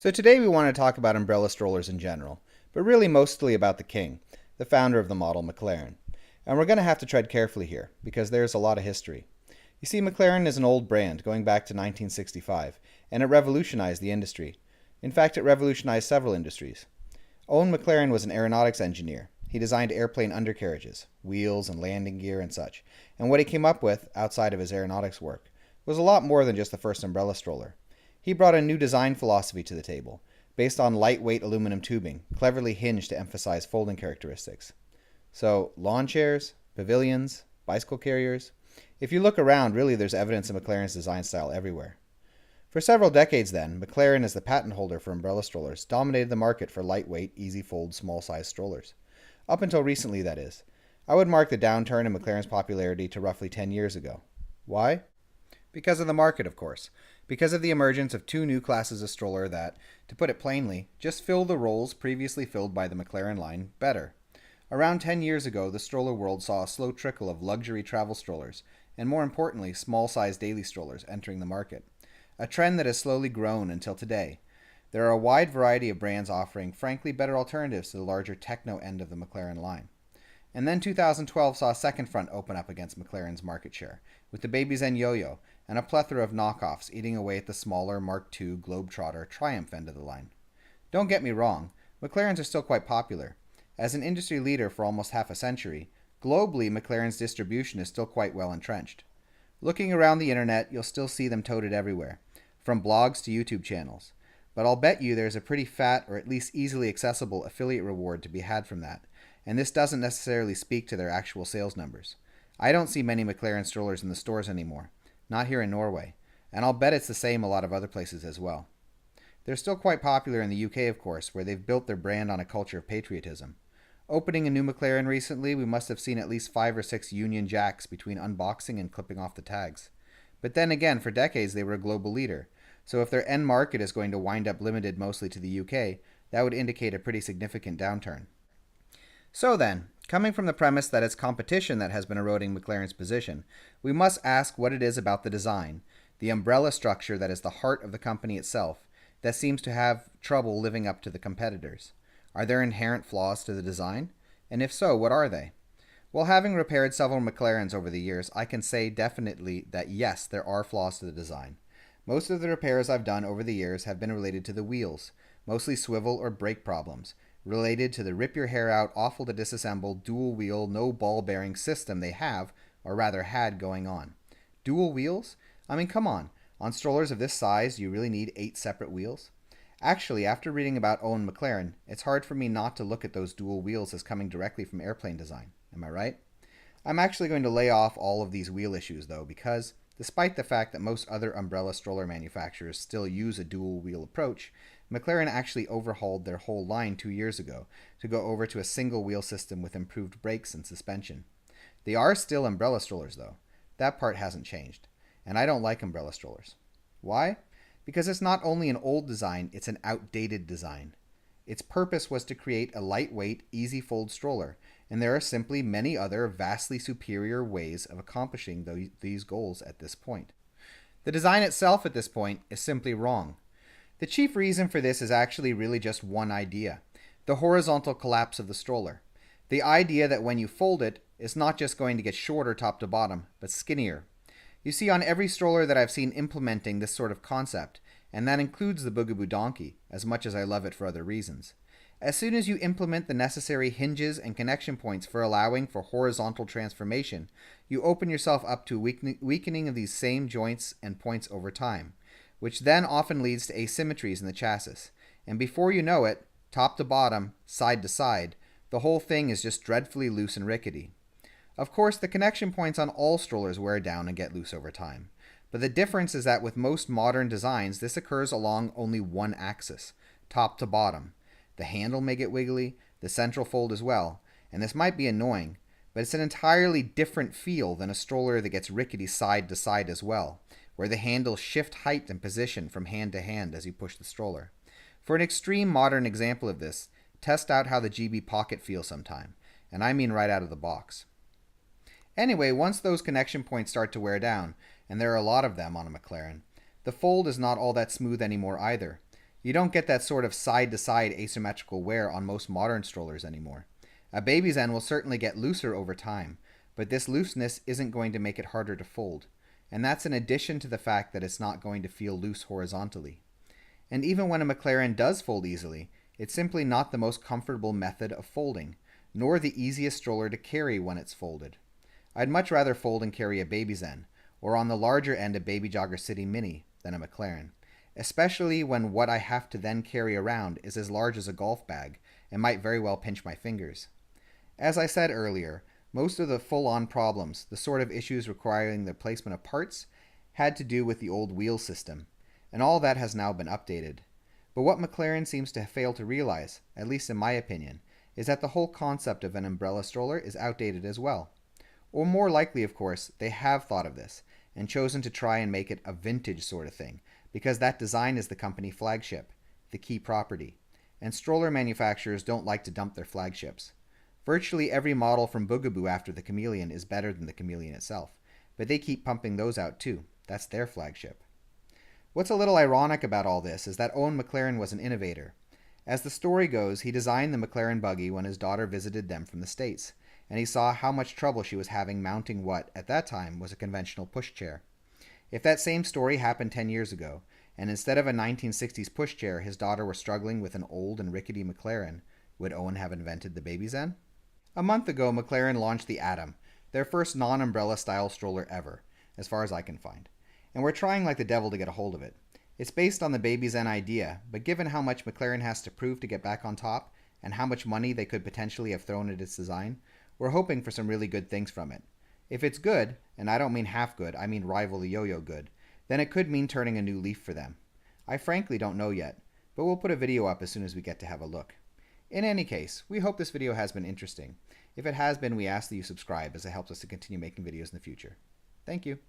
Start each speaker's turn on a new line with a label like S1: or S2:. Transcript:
S1: So today we want to talk about umbrella strollers in general, but really mostly about the king, the founder of the model, Maclaren. And we're going to have to tread carefully here, because there's a lot of history. You see, Maclaren is an old brand going back to 1965, and it revolutionized the industry. In fact, it revolutionized several industries. Owen Maclaren was an aeronautics engineer. He designed airplane undercarriages, wheels and landing gear and such. And what he came up with, outside of his aeronautics work, was a lot more than just the first umbrella stroller. He brought a new design philosophy to the table, based on lightweight aluminum tubing, cleverly hinged to emphasize folding characteristics. So, lawn chairs, pavilions, bicycle carriers. If you look around, really there's evidence of Maclaren's design style everywhere. For several decades then, Maclaren, as the patent holder for umbrella strollers, dominated the market for lightweight, easy-fold, small-sized strollers. Up until recently, that is. I would mark the downturn in Maclaren's popularity to roughly 10 years ago. Why? Because of the market, of course. Because of the emergence of two new classes of stroller that, to put it plainly, just fill the roles previously filled by the Maclaren line better. Around 10 years ago, the stroller world saw a slow trickle of luxury travel strollers, and more importantly, small-sized daily strollers entering the market. A trend that has slowly grown until today. There are a wide variety of brands offering, frankly, better alternatives to the larger techno end of the Maclaren line. And then 2012 saw a second front open up against Maclaren's market share, with the Baby's N Yo-Yo and a plethora of knockoffs eating away at the smaller Mark II Globetrotter Triumph end of the line. Don't get me wrong, Maclarens are still quite popular. As an industry leader for almost half a century, globally Maclaren's distribution is still quite well entrenched. Looking around the internet, you'll still see them toted everywhere, from blogs to YouTube channels. But I'll bet you there's a pretty fat, or at least easily accessible, affiliate reward to be had from that, and this doesn't necessarily speak to their actual sales numbers. I don't see many Maclaren strollers in the stores anymore, not here in Norway, and I'll bet it's the same a lot of other places as well. They're still quite popular in the UK, of course, where they've built their brand on a culture of patriotism. Opening a new Maclaren recently, we must have seen at least 5 or 6 Union Jacks between unboxing and clipping off the tags. But then again, for decades they were a global leader, so if their end market is going to wind up limited mostly to the UK, that would indicate a pretty significant downturn. So then, coming from the premise that it's competition that has been eroding Maclaren's position, we must ask what it is about the design, the umbrella structure that is the heart of the company itself, that seems to have trouble living up to the competitors. Are there inherent flaws to the design? And if so, what are they? Well, having repaired several Maclarens over the years, I can say definitely that yes, there are flaws to the design. Most of the repairs I've done over the years have been related to the wheels, mostly swivel or brake problems, related to the rip-your-hair-out, awful-to-disassemble, dual-wheel, no-ball-bearing system they have, or rather had, going on. Dual wheels? I mean, come on. On strollers of this size, do you really need 8 separate wheels? Actually, after reading about Owen Maclaren, it's hard for me not to look at those dual wheels as coming directly from airplane design. Am I right? I'm actually going to lay off all of these wheel issues, though, because, despite the fact that most other umbrella stroller manufacturers still use a dual-wheel approach, Maclaren actually overhauled their whole line 2 years ago to go over to a single wheel system with improved brakes and suspension. They are still umbrella strollers, though. That part hasn't changed. And I don't like umbrella strollers. Why? Because it's not only an old design, it's an outdated design. Its purpose was to create a lightweight, easy-fold stroller, and there are simply many other vastly superior ways of accomplishing these goals at this point. The design itself at this point is simply wrong. The chief reason for this is actually really just one idea: the horizontal collapse of the stroller. The idea that when you fold it, it's not just going to get shorter top to bottom, but skinnier. You see, on every stroller that I've seen implementing this sort of concept, and that includes the Boogaboo Donkey, as much as I love it for other reasons, as soon as you implement the necessary hinges and connection points for allowing for horizontal transformation, you open yourself up to weakening of these same joints and points over time, which then often leads to asymmetries in the chassis. And before you know it, top to bottom, side to side, the whole thing is just dreadfully loose and rickety. Of course, the connection points on all strollers wear down and get loose over time. But the difference is that with most modern designs, this occurs along only one axis, top to bottom. The handle may get wiggly, the central fold as well, and this might be annoying, but it's an entirely different feel than a stroller that gets rickety side to side as well, where the handles shift height and position from hand to hand as you push the stroller. For an extreme modern example of this, test out how the GB Pocket feels sometime, and I mean right out of the box. Anyway, once those connection points start to wear down, and there are a lot of them on a Maclaren, the fold is not all that smooth anymore either. You don't get that sort of side-to-side asymmetrical wear on most modern strollers anymore. A baby's end will certainly get looser over time, but this looseness isn't going to make it harder to fold. And that's in addition to the fact that it's not going to feel loose horizontally. And even when a Maclaren does fold easily, it's simply not the most comfortable method of folding, nor the easiest stroller to carry when it's folded. I'd much rather fold and carry a baby Zen, or on the larger end a Baby Jogger City Mini, than a Maclaren, especially when what I have to then carry around is as large as a golf bag and might very well pinch my fingers. As I said earlier, most of the full-on problems, the sort of issues requiring the placement of parts, had to do with the old wheel system, and all that has now been updated. But what Maclaren seems to have failed to realize, at least in my opinion, is that the whole concept of an umbrella stroller is outdated as well. Or more likely, of course, they have thought of this and chosen to try and make it a vintage sort of thing, because that design is the company flagship, the key property, and stroller manufacturers don't like to dump their flagships. Virtually every model from Bugaboo after the Chameleon is better than the Chameleon itself, but they keep pumping those out too. That's their flagship. What's a little ironic about all this is that Owen Maclaren was an innovator. As the story goes, he designed the Maclaren buggy when his daughter visited them from the States, and he saw how much trouble she was having mounting what, at that time, was a conventional pushchair. If that same story happened 10 years ago, and instead of a 1960s pushchair his daughter were struggling with an old and rickety Maclaren, would Owen have invented the Baby Zen? A month ago, Maclaren launched the Atom, their first non-umbrella style stroller ever, as far as I can find, and we're trying like the devil to get a hold of it. It's based on the Baby Zen idea, but given how much Maclaren has to prove to get back on top, and how much money they could potentially have thrown at its design, we're hoping for some really good things from it. If it's good, and I don't mean half good, I mean rival the yo-yo good, then it could mean turning a new leaf for them. I frankly don't know yet, but we'll put a video up as soon as we get to have a look. In any case, we hope this video has been interesting. If it has been, we ask that you subscribe as it helps us to continue making videos in the future. Thank you.